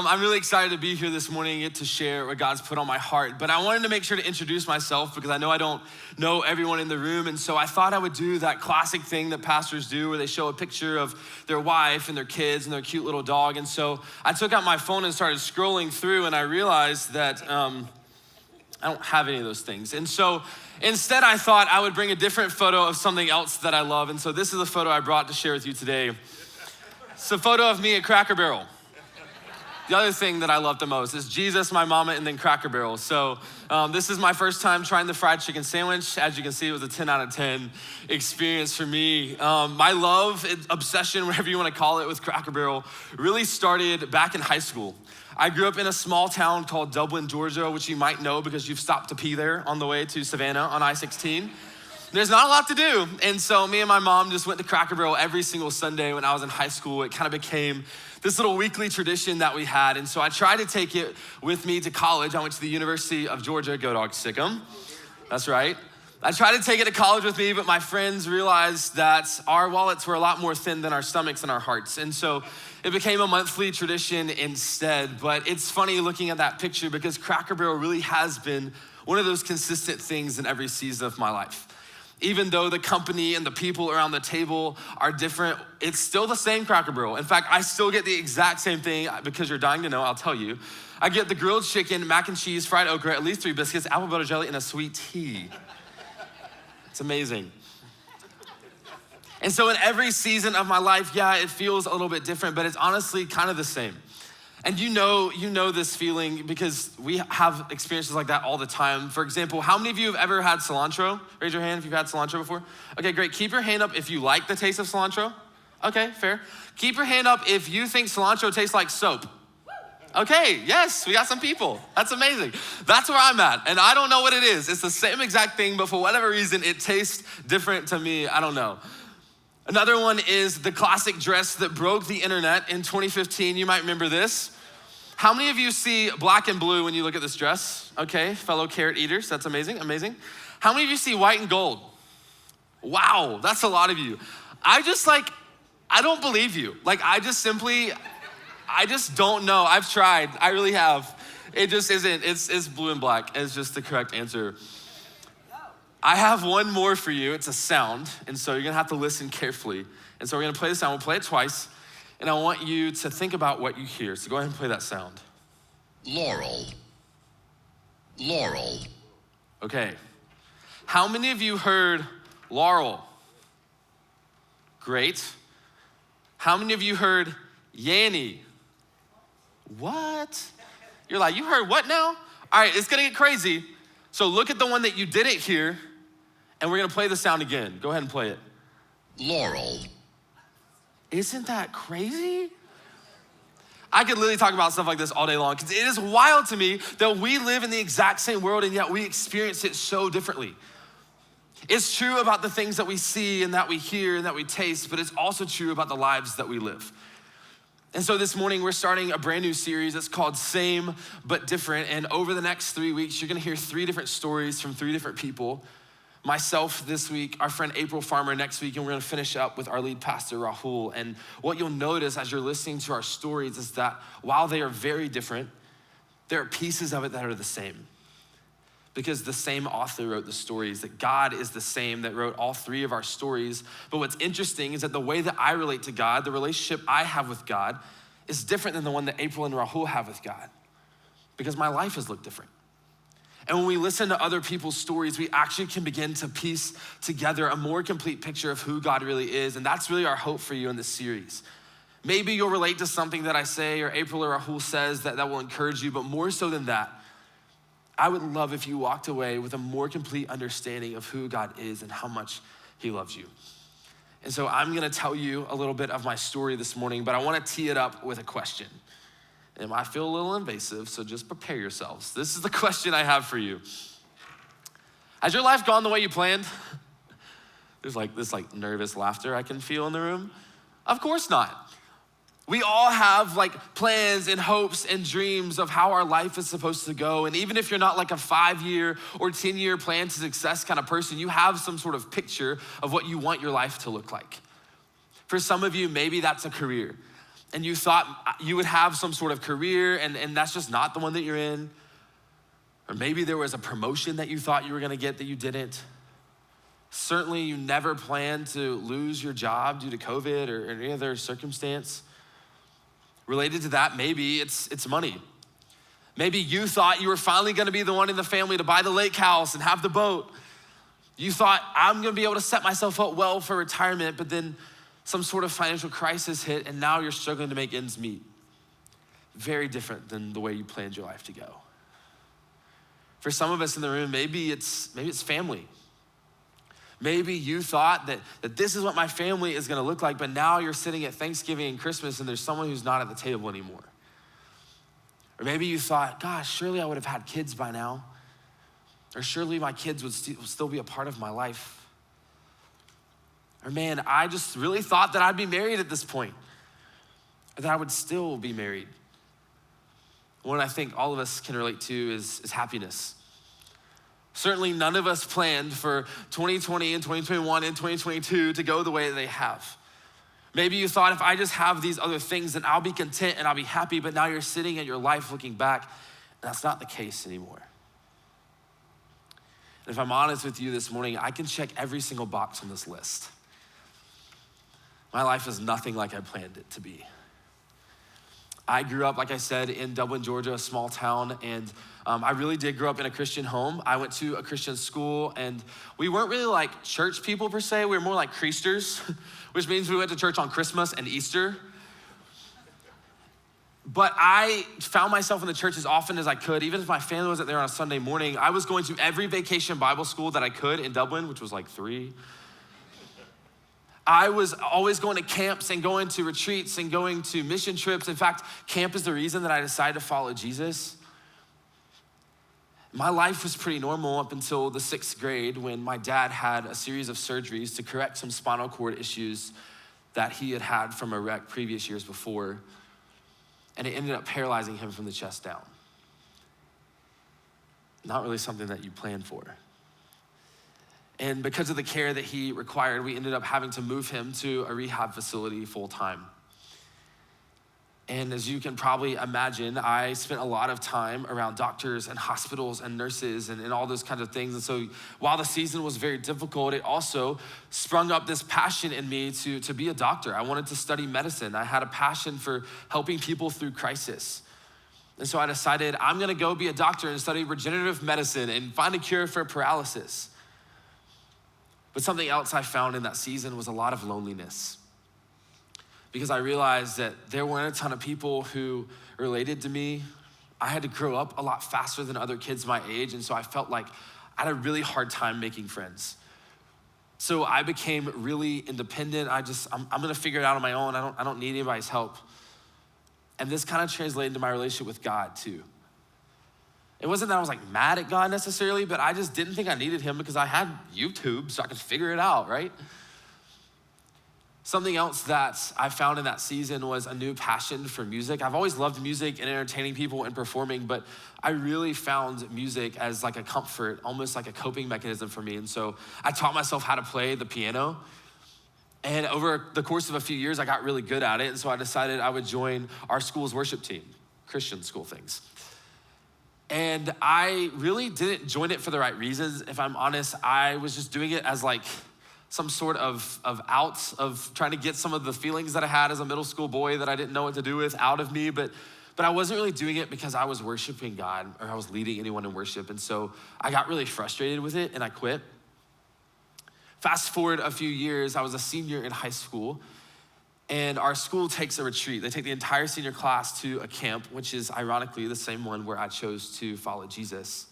I'm really excited to be here this morning and get to share what God's put on my heart. But I wanted to make sure to introduce myself because I know I don't know everyone in the room. And so I thought I would do that classic thing that pastors do where they show a picture of their wife and their kids and their cute little dog. And so I took out my phone and started scrolling through, and I realized that I don't have any of those things. And so instead I thought I would bring a different photo of something else that I love. And so this is a photo I brought to share with you today. It's a photo of me at Cracker Barrel. The other thing that I love the most is Jesus, my mama, and then Cracker Barrel. So this is my first time trying the fried chicken sandwich. As you can see, it was a 10 out of 10 experience for me. My love, obsession, whatever you want to call it, with Cracker Barrel really started back in high school. I grew up in a small town called Dublin, Georgia, which you might know because you've stopped to pee there on the way to Savannah on I-16. There's not a lot to do. And so me and my mom just went to Cracker Barrel every single Sunday when I was in high school. It kind of became this little weekly tradition that we had. And so I tried to take it with me to college. I went to the University of Georgia, go Dog, sick 'em. That's right. I tried to take it to college with me, but my friends realized that our wallets were a lot more thin than our stomachs and our hearts. And so it became a monthly tradition instead. But it's funny looking at that picture because Cracker Barrel really has been one of those consistent things in every season of my life. Even though the company and the people around the table are different, it's still the same Cracker Barrel. In fact, I still get the exact same thing because you're dying to know, I'll tell you. I get the grilled chicken, mac and cheese, fried okra, at least 3 biscuits, apple butter jelly, and a sweet tea. It's amazing. And so in every season of my life, yeah, it feels a little bit different, but it's honestly kind of the same. And you know this feeling because we have experiences like that all the time. For example, how many of you have ever had cilantro? Raise your hand if you've had cilantro before. Okay, great. Keep your hand up if you like the taste of cilantro. Okay, fair. Keep your hand up if you think cilantro tastes like soap. Okay, yes, we got some people. That's amazing. That's where I'm at. And I don't know what it is. It's the same exact thing, but for whatever reason, it tastes different to me. I don't know. Another one is the classic dress that broke the internet in 2015. You might remember this. How many of you see black and blue when you look at this dress? Okay, fellow carrot eaters, that's amazing, amazing. How many of you see white and gold? Wow, that's a lot of you. I don't believe you. I just don't know. I've tried, I really have. It just isn't, it's blue and black. It's just the correct answer. I have one more for you. It's a sound, and so you're gonna have to listen carefully. And so we're gonna play the sound. We'll play it twice, and I want you to think about what you hear. So go ahead and play that sound. Laurel. Laurel. Okay. How many of you heard Laurel? Great. How many of you heard Yanny? What? You're like, you heard what now? All right, it's gonna get crazy. So look at the one that you didn't hear, and we're gonna play the sound again. Go ahead and play it. Laurel. Isn't that crazy? I could literally talk about stuff like this all day long because it is wild to me that we live in the exact same world and yet we experience it so differently. It's true about the things that we see and that we hear and that we taste, but it's also true about the lives that we live. And so this morning we're starting a brand new series that's called Same But Different. And over the next 3 weeks, you're gonna hear 3 different stories from 3 different people. Myself this week, our friend April Farmer next week, and we're gonna finish up with our lead pastor, Rahul. And what you'll notice as you're listening to our stories is that while they are very different, there are pieces of it that are the same. Because the same author wrote the stories, that God is the same that wrote all 3 of our stories. But what's interesting is that the way that I relate to God, the relationship I have with God, is different than the one that April and Rahul have with God. Because my life has looked different. And when we listen to other people's stories, we actually can begin to piece together a more complete picture of who God really is. And that's really our hope for you in this series. Maybe you'll relate to something that I say or April or Rahul says that will encourage you, but more so than that, I would love if you walked away with a more complete understanding of who God is and how much he loves you. And so I'm gonna tell you a little bit of my story this morning, but I wanna tee it up with a question. It might feel a little invasive, so just prepare yourselves. This is the question I have for you. Has your life gone the way you planned? There's this nervous laughter I can feel in the room. Of course not. We all have plans and hopes and dreams of how our life is supposed to go. And even if you're not a 5-year or 10-year plan to success kind of person, you have some sort of picture of what you want your life to look like. For some of you, maybe that's a career. and you thought you would have some sort of career and that's just not the one that you're in. Or maybe there was a promotion that you thought you were gonna get that you didn't. Certainly you never planned to lose your job due to COVID or any other circumstance. Related to that, maybe it's money. Maybe you thought you were finally gonna be the one in the family to buy the lake house and have the boat. You thought, I'm gonna be able to set myself up well for retirement, but then some sort of financial crisis hit and now you're struggling to make ends meet. Very different than the way you planned your life to go. For some of us in the room, maybe it's family. Maybe you thought that this is what my family is gonna look like, but now you're sitting at Thanksgiving and Christmas and there's someone who's not at the table anymore. Or maybe you thought, gosh, surely I would have had kids by now. Or surely my kids would still be a part of my life. Or man, I just really thought that I'd be married at this point, or that I would still be married. One I think all of us can relate to is happiness. Certainly none of us planned for 2020 and 2021 and 2022 to go the way that they have. Maybe you thought if I just have these other things, then I'll be content and I'll be happy, but now you're sitting at your life looking back, and that's not the case anymore. And if I'm honest with you this morning, I can check every single box on this list. My life is nothing like I planned it to be. I grew up, like I said, in Dublin, Georgia, a small town, and I really did grow up in a Christian home. I went to a Christian school, and we weren't really like church people per se. We were more like Creasters, which means we went to church on Christmas and Easter. But I found myself in the church as often as I could. Even if my family wasn't there on a Sunday morning, I was going to every vacation Bible school that I could in Dublin, which was like 3. I was always going to camps and going to retreats and going to mission trips. In fact, camp is the reason that I decided to follow Jesus. My life was pretty normal up until the 6th grade when my dad had a series of surgeries to correct some spinal cord issues that he had had from a wreck previous years before. And it ended up paralyzing him from the chest down. Not really something that you plan for. And because of the care that he required, we ended up having to move him to a rehab facility full time. And as you can probably imagine, I spent a lot of time around doctors and hospitals and nurses and all those kinds of things. And so while the season was very difficult, it also sprung up this passion in me to be a doctor. I wanted to study medicine. I had a passion for helping people through crisis. And so I decided I'm gonna go be a doctor and study regenerative medicine and find a cure for paralysis. But something else I found in that season was a lot of loneliness, because I realized that there weren't a ton of people who related to me. I had to grow up a lot faster than other kids my age, and so I felt like I had a really hard time making friends. So I became really independent. I'm gonna figure it out on my own. I don't need anybody's help. And this kind of translated into my relationship with God too. It wasn't that I was like mad at God necessarily, but I just didn't think I needed him because I had YouTube so I could figure it out, right? Something else that I found in that season was a new passion for music. I've always loved music and entertaining people and performing, but I really found music as like a comfort, almost like a coping mechanism for me. And so I taught myself how to play the piano. And over the course of a few years, I got really good at it. And so I decided I would join our school's worship team, Christian school things. And I really didn't join it for the right reasons. If I'm honest, I was just doing it as like some sort of out of trying to get some of the feelings that I had as a middle school boy that I didn't know what to do with out of me. But I wasn't really doing it because I was worshiping God or I was leading anyone in worship. And so I got really frustrated with it and I quit. Fast forward a few years, I was a senior in high school. And our school takes a retreat. They take the entire senior class to a camp, which is ironically the same one where I chose to follow Jesus.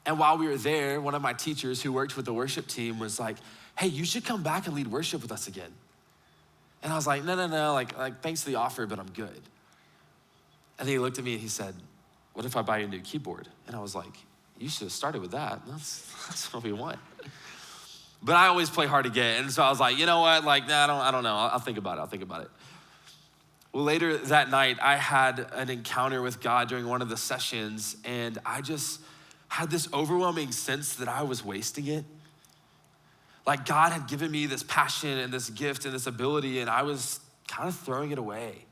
And while we were there, one of my teachers who worked with the worship team was like, hey, you should come back and lead worship with us again. And I was like, no, like thanks for the offer, but I'm good. And then he looked at me and he said, what if I buy you a new keyboard? And I was like, you should have started with that. That's what we want. But I always play hard to get. And so I was like, you know what? Like, nah, I don't know. I'll think about it. Well, later that night, I had an encounter with God during one of the sessions, and I just had this overwhelming sense that I was wasting it. Like God had given me this passion and this gift and this ability, and I was kind of throwing it away.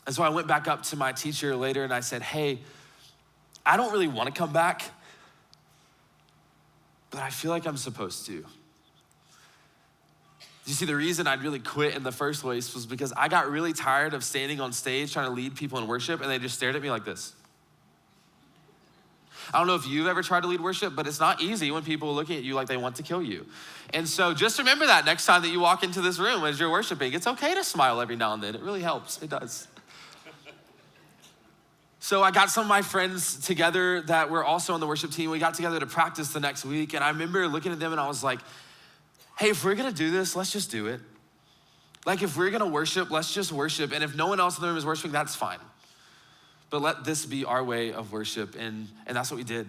And so I went back up to my teacher later and I said, hey, I don't really want to come back, but I feel like I'm supposed to. You see, the reason I'd really quit in the first place was because I got really tired of standing on stage trying to lead people in worship, and they just stared at me like this. I don't know if you've ever tried to lead worship, but it's not easy when people are looking at you like they want to kill you. And so just remember that next time that you walk into this room as you're worshiping. It's okay to smile every now and then. It really helps. It does. So I got some of my friends together that were also on the worship team. We got together to practice the next week, and I remember looking at them and I was like, hey, if we're gonna do this, let's just do it. Like if we're gonna worship, let's just worship. And if no one else in the room is worshiping, that's fine. But let this be our way of worship. And that's what we did.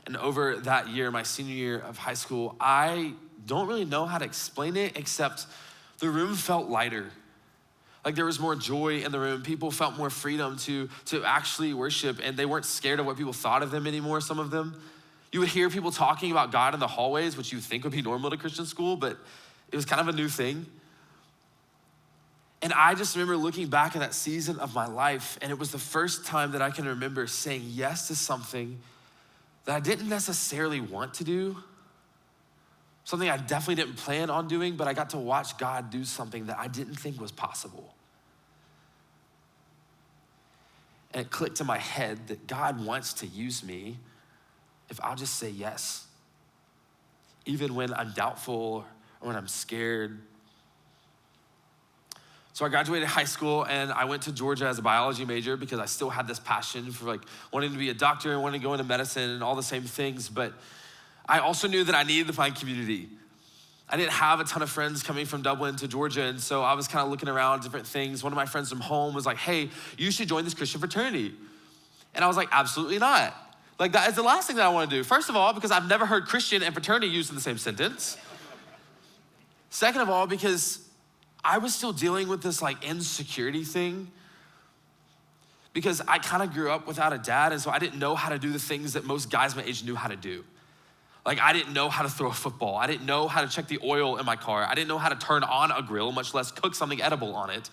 And over that year, my senior year of high school, I don't really know how to explain it, except the room felt lighter. Like there was more joy in the room. People felt more freedom to actually worship, and they weren't scared of what people thought of them anymore, some of them. You would hear people talking about God in the hallways, which you think would be normal to Christian school, but it was kind of a new thing. And I just remember looking back at that season of my life, and it was the first time that I can remember saying yes to something that I didn't necessarily want to do, something I definitely didn't plan on doing, but I got to watch God do something that I didn't think was possible. And it clicked in my head that God wants to use me if I'll just say yes, even when I'm doubtful or when I'm scared. So I graduated high school and I went to Georgia as a biology major because I still had this passion for like wanting to be a doctor and wanting to go into medicine and all the same things. But I also knew that I needed to find community. I didn't have a ton of friends coming from Dublin to Georgia, and so I was kind of looking around different things. One of my friends from home was like, hey, you should join this Christian fraternity. And I was like, absolutely not. Like that is the last thing that I want to do. First of all, because I've never heard Christian and fraternity used in the same sentence. Second of all, because I was still dealing with this like insecurity thing, because I kind of grew up without a dad, and so I didn't know how to do the things that most guys my age knew how to do. Like I didn't know how to throw a football. I didn't know how to check the oil in my car. I didn't know how to turn on a grill, much less cook something edible on it.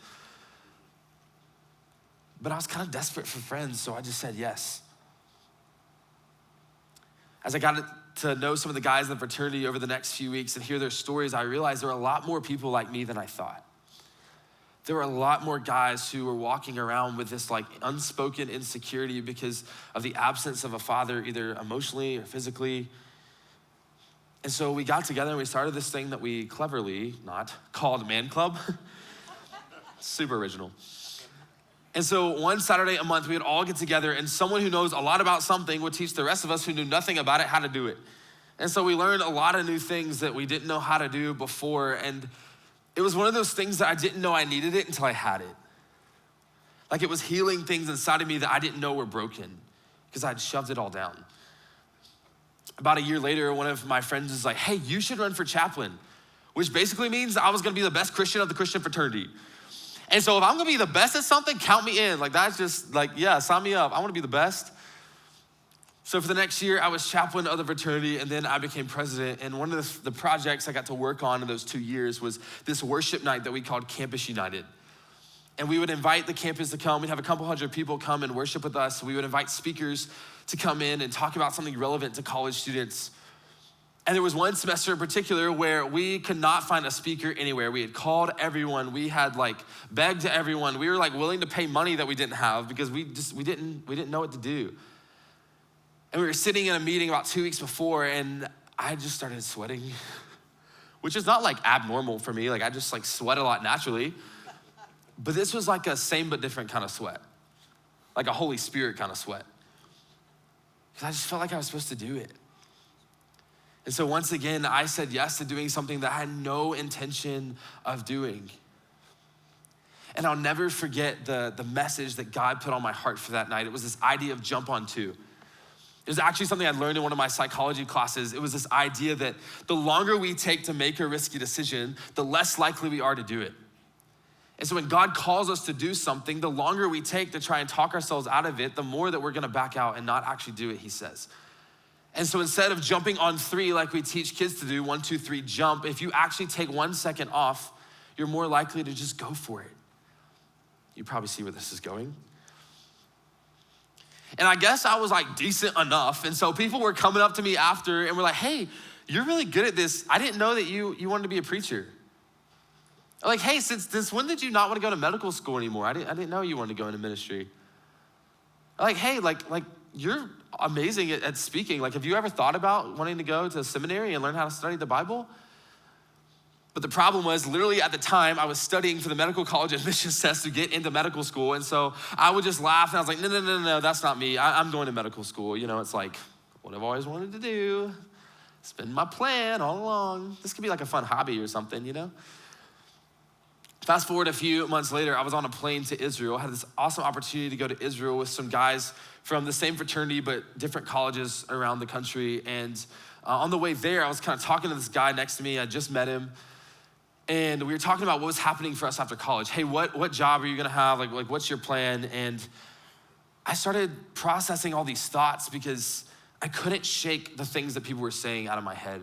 But I was kind of desperate for friends, so I just said yes. As I got to know some of the guys in the fraternity over the next few weeks and hear their stories, I realized there were a lot more people like me than I thought. There were a lot more guys who were walking around with this like unspoken insecurity because of the absence of a father, either emotionally or physically. And so we got together and we started this thing that we cleverly not called Man Club. Super original. And so one Saturday a month, we would all get together and someone who knows a lot about something would teach the rest of us who knew nothing about it how to do it. And so we learned a lot of new things that we didn't know how to do before. And it was one of those things that I didn't know I needed it until I had it. Like it was healing things inside of me that I didn't know were broken because I'd shoved it all down. About a year later, one of my friends was like, hey, you should run for chaplain, which basically means I was gonna be the best Christian of the Christian fraternity. And so if I'm gonna be the best at something, count me in. Like that's just like, yeah, sign me up. I wanna be the best. So for the next year, I was chaplain of the fraternity, and then I became president. And one of the projects I got to work on in those 2 years was this worship night that we called Campus United. And we would invite the campus to come. We'd have a couple hundred people come and worship with us. We would invite speakers to come in and talk about something relevant to college students. And there was one semester in particular where we could not find a speaker anywhere. We had called everyone. We had like begged to everyone. We were like willing to pay money that we didn't have because we didn't know what to do. And we were sitting in a meeting about 2 weeks before, and I just started sweating, which is not like abnormal for me. Like I just like sweat a lot naturally. But this was like a same but different kind of sweat, like a Holy Spirit kind of sweat. Because I just felt like I was supposed to do it. And so once again, I said yes to doing something that I had no intention of doing. And I'll never forget the message that God put on my heart for that night. It was this idea of jump on two. It was actually something I learned in one of my psychology classes. It was this idea that the longer we take to make a risky decision, the less likely we are to do it. And so when God calls us to do something, the longer we take to try and talk ourselves out of it, the more that we're gonna back out and not actually do it, he says. And so instead of jumping on three like we teach kids to do, 1, 2, 3, jump, if you actually take 1 second off, you're more likely to just go for it. You probably see where this is going. And I guess I was like decent enough. And so people were coming up to me after and were like, hey, you're really good at this. I didn't know that you wanted to be a preacher. Like, hey, since when did you not want to go to medical school anymore? I didn't know you wanted to go into ministry. Like, hey, like you're amazing at speaking. Like, have you ever thought about wanting to go to seminary and learn how to study the Bible? But the problem was, literally at the time, I was studying for the medical college admissions test to get into medical school. And so I would just laugh and I was like, no, that's not me. I'm going to medical school. You know, it's like what I've always wanted to do. It's been my plan all along. This could be like a fun hobby or something, you know? Fast forward a few months later, I was on a plane to Israel. I had this awesome opportunity to go to Israel with some guys from the same fraternity, but different colleges around the country. And on the way there, I was kind of talking to this guy next to me. I just met him. And we were talking about what was happening for us after college. Hey, what job are you gonna have? Like what's your plan? And I started processing all these thoughts because I couldn't shake the things that people were saying out of my head.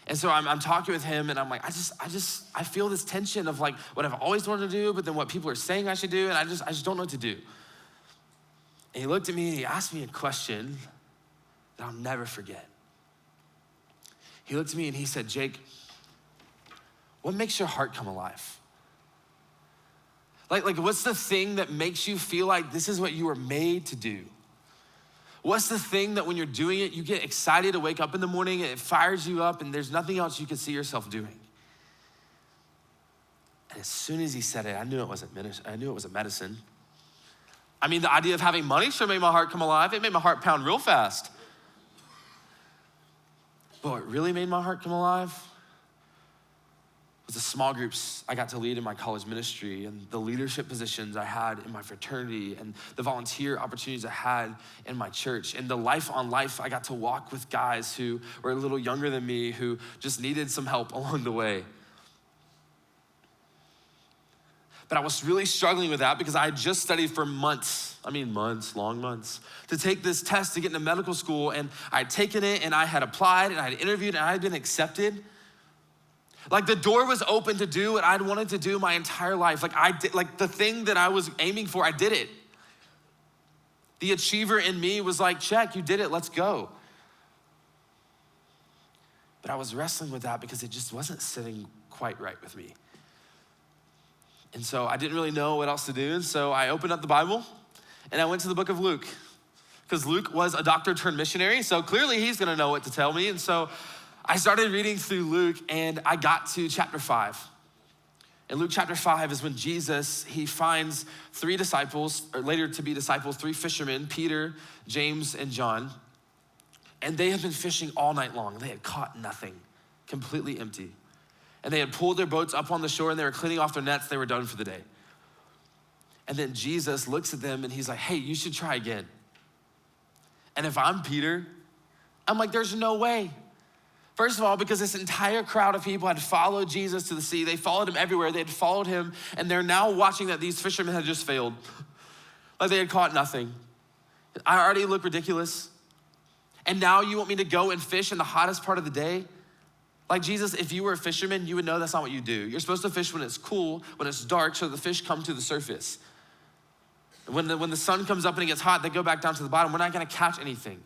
And so I'm talking with him and I'm like, I feel this tension of like what I've always wanted to do, but then what people are saying I should do, and I just don't know what to do. And he looked at me and he asked me a question that I'll never forget. He looked at me and he said, Jake, what makes your heart come alive? Like what's the thing that makes you feel like this is what you were made to do? What's the thing that when you're doing it, you get excited to wake up in the morning, it fires you up, and there's nothing else you can see yourself doing? And as soon as he said it, I knew it wasn't medicine. I mean, the idea of having money sure made my heart come alive. It made my heart pound real fast. But what really made my heart come alive was the small groups I got to lead in my college ministry, and the leadership positions I had in my fraternity, and the volunteer opportunities I had in my church, and the life on life I got to walk with guys who were a little younger than me who just needed some help along the way. But I was really struggling with that because I had just studied for months, long months, to take this test to get into medical school, and I had taken it and I had applied and I had interviewed and I had been accepted. Like the door was open to do what I'd wanted to do my entire life. Like the thing that I was aiming for, I did it. The achiever in me was like, check, you did it, let's go. But I was wrestling with that because it just wasn't sitting quite right with me. And so I didn't really know what else to do. And so I opened up the Bible and I went to the book of Luke, because Luke was a doctor turned missionary. So clearly he's gonna know what to tell me. And so I started reading through Luke and I got to chapter 5. In Luke chapter 5 is when Jesus, he finds 3 disciples, or later to be disciples, 3 fishermen, Peter, James, and John. And they had been fishing all night long. They had caught nothing, completely empty. And they had pulled their boats up on the shore and they were cleaning off their nets. They were done for the day. And then Jesus looks at them and he's like, hey, you should try again. And if I'm Peter, I'm like, there's no way. First of all, because this entire crowd of people had followed Jesus to the sea. They followed him everywhere. They had followed him, and they're now watching that these fishermen had just failed. Like they had caught nothing. I already look ridiculous. And now you want me to go and fish in the hottest part of the day? Like Jesus, if you were a fisherman, you would know that's not what you do. You're supposed to fish when it's cool, when it's dark, so the fish come to the surface. When the sun comes up and it gets hot, they go back down to the bottom. We're not gonna catch anything.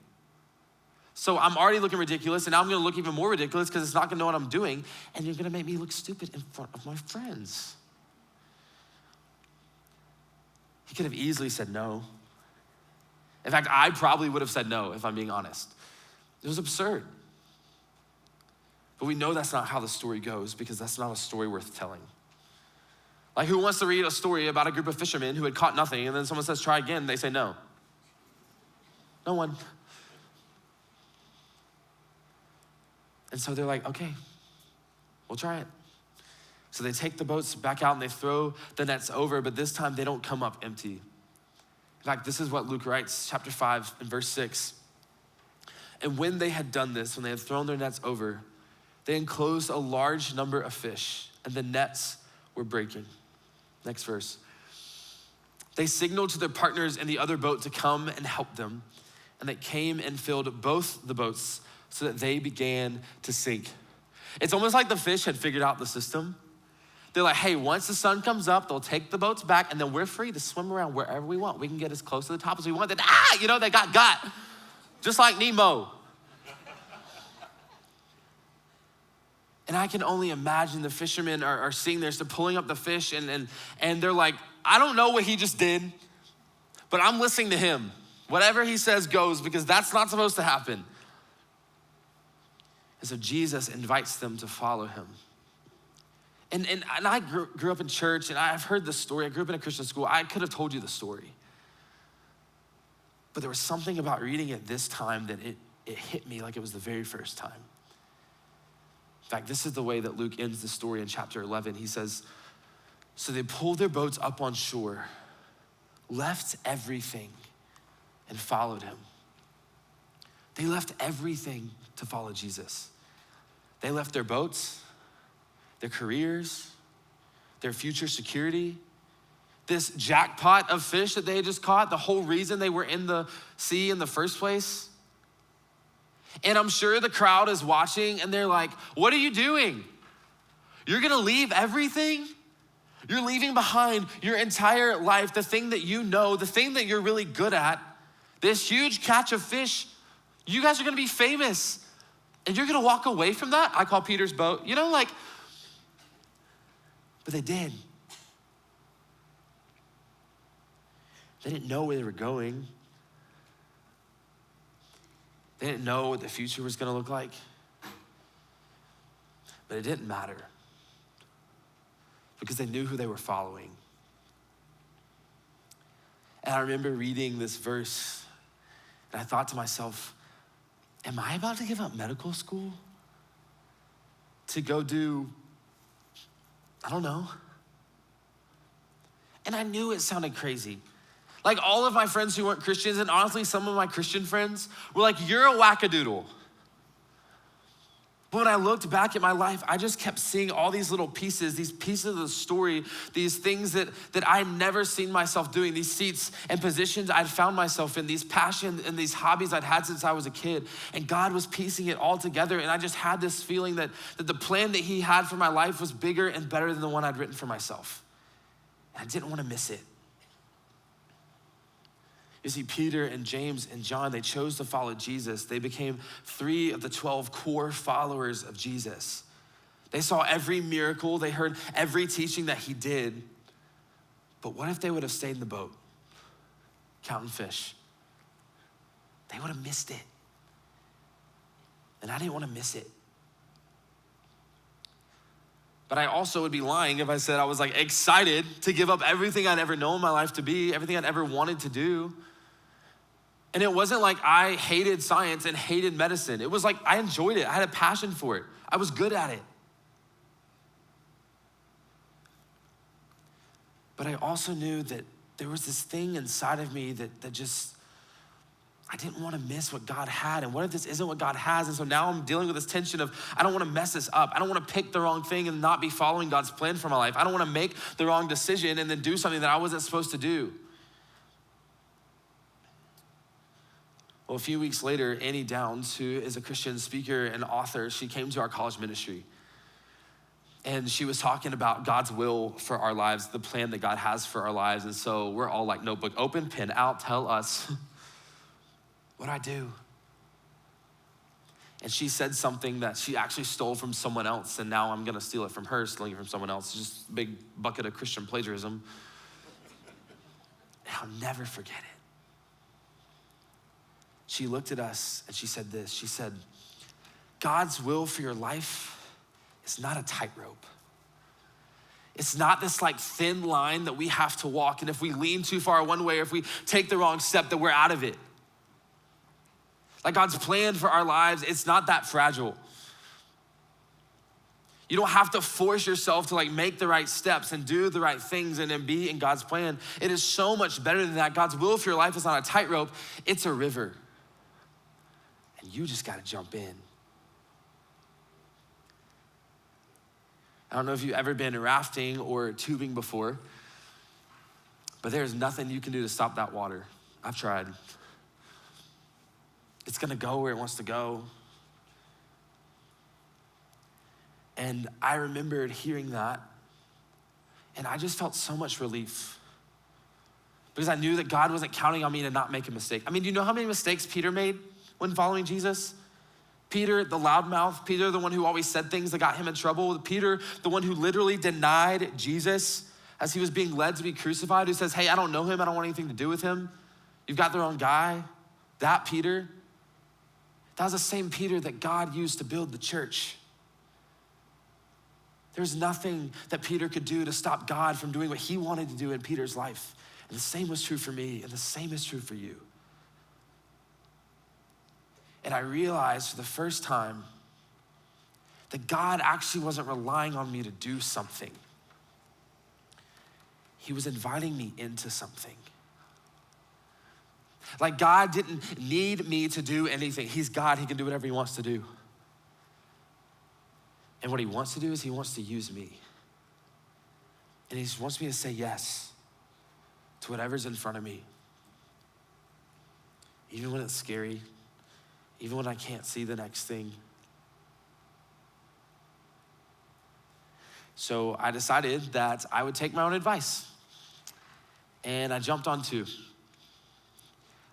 So I'm already looking ridiculous, and now I'm gonna look even more ridiculous because it's not gonna know what I'm doing, and you're gonna make me look stupid in front of my friends. He could have easily said no. In fact, I probably would have said no, if I'm being honest. It was absurd. But we know that's not how the story goes, because that's not a story worth telling. Like, who wants to read a story about a group of fishermen who had caught nothing, and then someone says, try again, and they say no? No one. And so they're like, okay, we'll try it. So they take the boats back out and they throw the nets over, but this time they don't come up empty. In fact, this is what Luke writes, chapter 5 and verse 6. And when they had done this, when they had thrown their nets over, they enclosed a large number of fish, and the nets were breaking. Next verse. They signaled to their partners in the other boat to come and help them, and they came and filled both the boats so that they began to sink. It's almost like the fish had figured out the system. They're like, hey, once the sun comes up, they'll take the boats back and then we're free to swim around wherever we want. We can get as close to the top as we want. Then, they got. Just like Nemo. And I can only imagine the fishermen are seeing this, they're pulling up the fish and they're like, I don't know what he just did, but I'm listening to him. Whatever he says goes, because that's not supposed to happen. And so Jesus invites them to follow him. And I grew up in church and I've heard this story. I grew up in a Christian school. I could have told you the story. But there was something about reading it this time that it hit me like it was the very first time. In fact, this is the way that Luke ends the story in chapter 11. He says, so they pulled their boats up on shore, left everything, and followed him. They left everything to follow Jesus. They left their boats, their careers, their future security, this jackpot of fish that they had just caught, the whole reason they were in the sea in the first place. And I'm sure the crowd is watching and they're like, what are you doing? You're gonna leave everything? You're leaving behind your entire life, the thing that you know, the thing that you're really good at, this huge catch of fish. You guys are gonna be famous and you're gonna walk away from that? I call Peter's boat, but they did. They didn't know where they were going. They didn't know what the future was gonna look like. But it didn't matter because they knew who they were following. And I remember reading this verse and I thought to myself, am I about to give up medical school to go do, I don't know. And I knew it sounded crazy. Like all of my friends who weren't Christians, and honestly, some of my Christian friends were like, you're a wackadoodle. But when I looked back at my life, I just kept seeing all these little pieces, these pieces of the story, these things that I'd never seen myself doing, these seats and positions I'd found myself in, these passions and these hobbies I'd had since I was a kid. And God was piecing it all together. And I just had this feeling that the plan that he had for my life was bigger and better than the one I'd written for myself. And I didn't want to miss it. You see, Peter and James and John, they chose to follow Jesus. They became 3 of the 12 core followers of Jesus. They saw every miracle. They heard every teaching that he did. But what if they would have stayed in the boat, counting fish? They would have missed it. And I didn't want to miss it. But I also would be lying if I said I was like excited to give up everything I'd ever known my life to be, everything I'd ever wanted to do. And it wasn't like I hated science and hated medicine. It was like I enjoyed it. I had a passion for it. I was good at it. But I also knew that there was this thing inside of me that just, I didn't want to miss what God had. And what if this isn't what God has? And so now I'm dealing with this tension of, I don't want to mess this up. I don't want to pick the wrong thing and not be following God's plan for my life. I don't want to make the wrong decision and then do something that I wasn't supposed to do. Well, a few weeks later, Annie Downs, who is a Christian speaker and author, she came to our college ministry. And she was talking about God's will for our lives, the plan that God has for our lives. And so we're all like, notebook open, pen out, tell us, what do I do? And she said something that she actually stole from someone else, and now I'm gonna steal it from her, stealing it from someone else. It's just a big bucket of Christian plagiarism. And I'll never forget it. She looked at us and she said this. She said, God's will for your life is not a tightrope. It's not this like thin line that we have to walk. And if we lean too far one way, or if we take the wrong step, that we're out of it. Like God's plan for our lives, it's not that fragile. You don't have to force yourself to like make the right steps and do the right things and then be in God's plan. It is so much better than that. God's will for your life is not a tightrope, it's a river. And you just gotta jump in. I don't know if you've ever been rafting or tubing before, but there's nothing you can do to stop that water. I've tried. It's gonna go where it wants to go. And I remembered hearing that And I just felt so much relief because I knew that God wasn't counting on me to not make a mistake. I mean, do you know how many mistakes Peter made when following Jesus? Peter, the loudmouth, Peter, the one who always said things that got him in trouble, Peter, the one who literally denied Jesus as he was being led to be crucified, who says, hey, I don't know him, I don't want anything to do with him. You've got the wrong guy. That Peter, that was the same Peter that God used to build the church. There's nothing that Peter could do to stop God from doing what he wanted to do in Peter's life. And the same was true for me, and the same is true for you. And I realized for the first time that God actually wasn't relying on me to do something. He was inviting me into something. Like God didn't need me to do anything. He's God, he can do whatever he wants to do. And what he wants to do is he wants to use me. And he wants me to say yes to whatever's in front of me. Even when it's scary, even when I can't see the next thing. So I decided that I would take my own advice. And I jumped on two.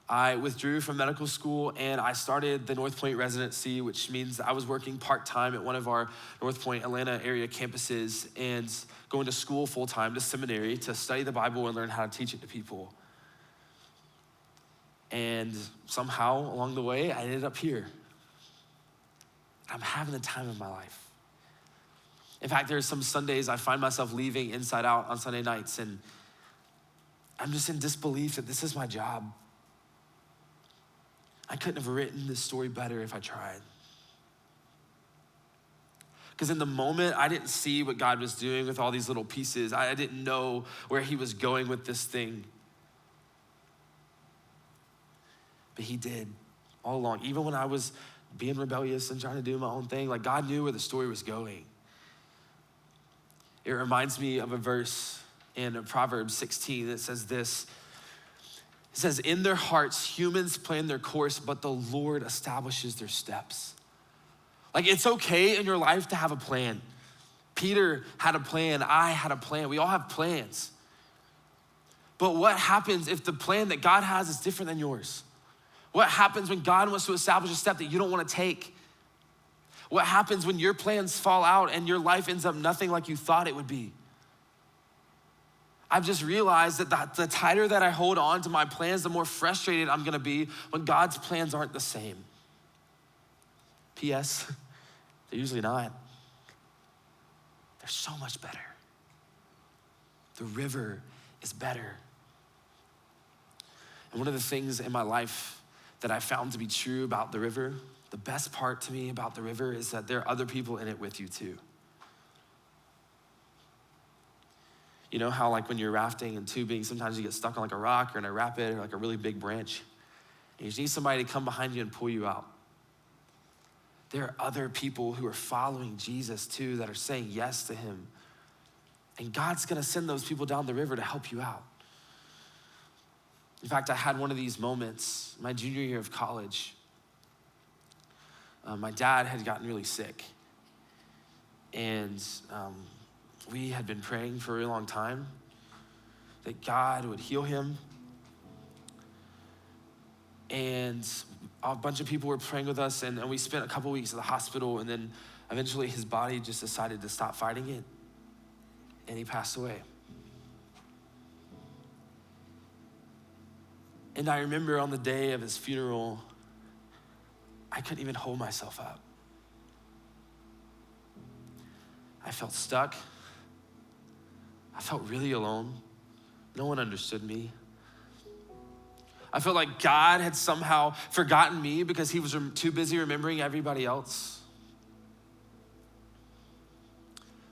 I withdrew from medical school and I started the North Point residency, which means I was working part-time at one of our North Point, Atlanta area campuses and going to school full-time to seminary to study the Bible and learn how to teach it to people. And somehow along the way, I ended up here. I'm having the time of my life. In fact, there's some Sundays I find myself leaving Inside Out on Sunday nights and I'm just in disbelief that this is my job. I couldn't have written this story better if I tried. Because in the moment, I didn't see what God was doing with all these little pieces. I didn't know where he was going with this thing. But he did all along. Even when I was being rebellious and trying to do my own thing, like God knew where the story was going. It reminds me of a verse in Proverbs 16 that says this. It says, in their hearts, humans plan their course, but the Lord establishes their steps. Like it's okay in your life to have a plan. Peter had a plan, I had a plan. We all have plans. But what happens if the plan that God has is different than yours? What happens when God wants to establish a step that you don't want to take? What happens when your plans fall out and your life ends up nothing like you thought it would be? I've just realized that the tighter that I hold on to my plans, the more frustrated I'm gonna be when God's plans aren't the same. P.S., they're usually not. They're so much better. The river is better. And one of the things in my life that I found to be true about the river, the best part to me about the river is that there are other people in it with you too. You know how like when you're rafting and tubing, sometimes you get stuck on like a rock or in a rapid or like a really big branch. And you just need somebody to come behind you and pull you out. There are other people who are following Jesus too that are saying yes to him. And God's gonna send those people down the river to help you out. In fact, I had one of these moments my junior year of college. My dad had gotten really sick. And we had been praying for a really long time that God would heal him. And a bunch of people were praying with us and we spent a couple weeks at the hospital and then eventually his body just decided to stop fighting it and he passed away. And I remember on the day of his funeral, I couldn't even hold myself up. I felt stuck. I felt really alone. No one understood me. I felt like God had somehow forgotten me because he was too busy remembering everybody else.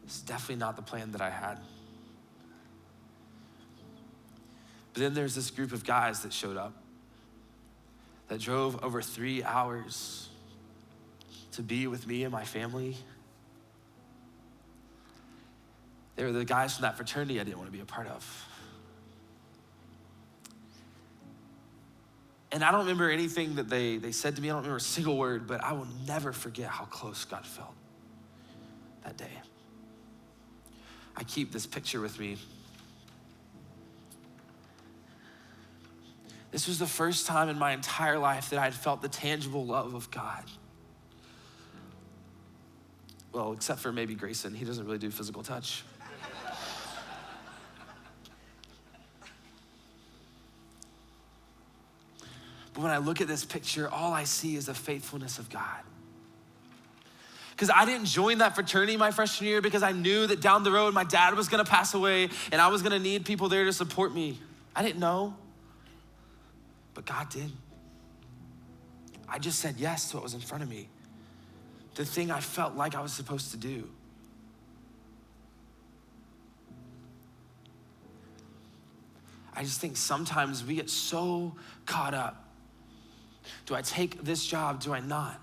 It's definitely not the plan that I had. But then there's this group of guys that showed up that drove over 3 hours to be with me and my family. They were the guys from that fraternity I didn't want to be a part of. And I don't remember anything that they said to me. I don't remember a single word, but I will never forget how close God felt that day. I keep this picture with me. This was the first time in my entire life that I had felt the tangible love of God. Well, except for maybe Grayson. He doesn't really do physical touch. But when I look at this picture, all I see is the faithfulness of God. Because I didn't join that fraternity my freshman year because I knew that down the road my dad was gonna pass away and I was gonna need people there to support me. I didn't know, but God did. I just said yes to what was in front of me, the thing I felt like I was supposed to do. I just think sometimes we get so caught up. Do I take this job? Do I not?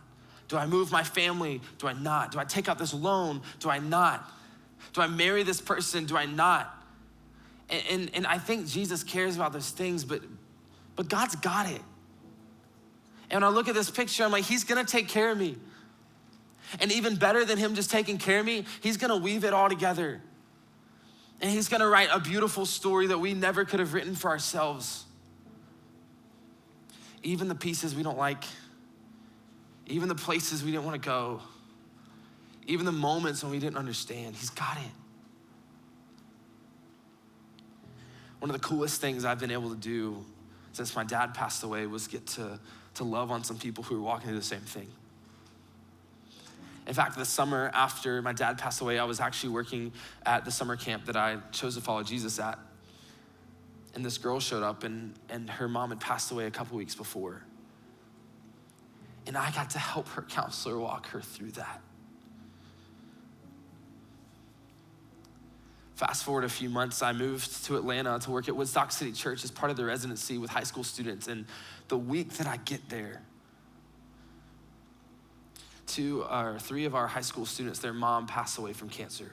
Do I move my family? Do I not? Do I take out this loan? Do I not? Do I marry this person? Do I not? And I think Jesus cares about those things, but God's got it. And when I look at this picture, I'm like, he's gonna take care of me. And even better than him just taking care of me, he's gonna weave it all together. And he's gonna write a beautiful story that we never could have written for ourselves. Even the pieces we don't like, even the places we didn't wanna go, even the moments when we didn't understand, he's got it. One of the coolest things I've been able to do since my dad passed away was get to love on some people who were walking through the same thing. In fact, the summer after my dad passed away, I was actually working at the summer camp that I chose to follow Jesus at. And this girl showed up and her mom had passed away a couple weeks before. And I got to help her counselor walk her through that. Fast forward a few months, I moved to Atlanta to work at Woodstock City Church as part of the residency with high school students. And the week that I get there, 2 or 3 of our high school students, their mom passed away from cancer.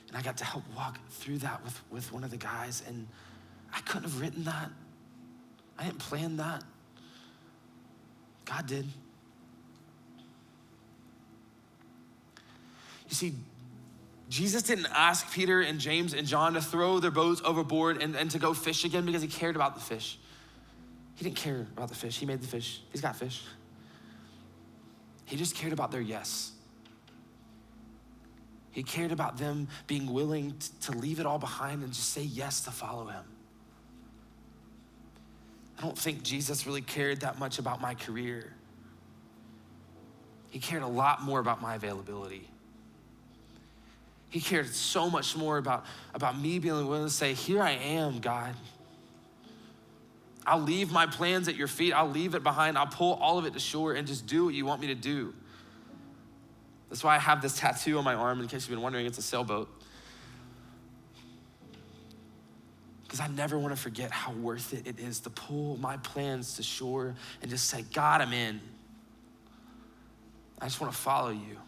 And I got to help walk through that with one of the guys, and I couldn't have written that. I didn't plan that. God did. You see, Jesus didn't ask Peter and James and John to throw their boats overboard and to go fish again because he cared about the fish. He didn't care about the fish. He made the fish. He's got fish. He just cared about their yes. He cared about them being willing to leave it all behind and just say yes to follow him. I don't think Jesus really cared that much about my career. He cared a lot more about my availability. He cared so much more about me being willing to say, here I am, God. I'll leave my plans at your feet. I'll leave it behind. I'll pull all of it to shore and just do what you want me to do. That's why I have this tattoo on my arm, in case you've been wondering, it's a sailboat. Because I never want to forget how worth it is to pull my plans to shore and just say, God, I'm in. I just want to follow you.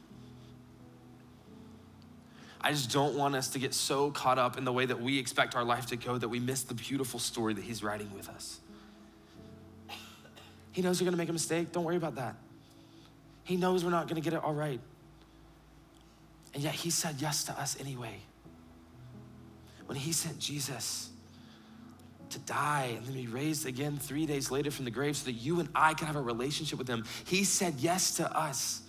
I just don't want us to get so caught up in the way that we expect our life to go that we miss the beautiful story that he's writing with us. He knows you're gonna make a mistake. Don't worry about that. He knows we're not gonna get it all right. And yet he said yes to us anyway. When he sent Jesus to die and then be raised again 3 days later from the grave so that you and I can have a relationship with him, he said yes to us.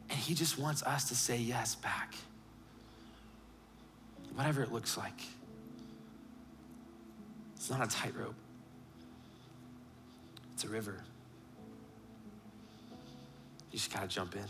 And he just wants us to say yes back. Whatever it looks like. It's not a tightrope. It's a river. You just gotta jump in.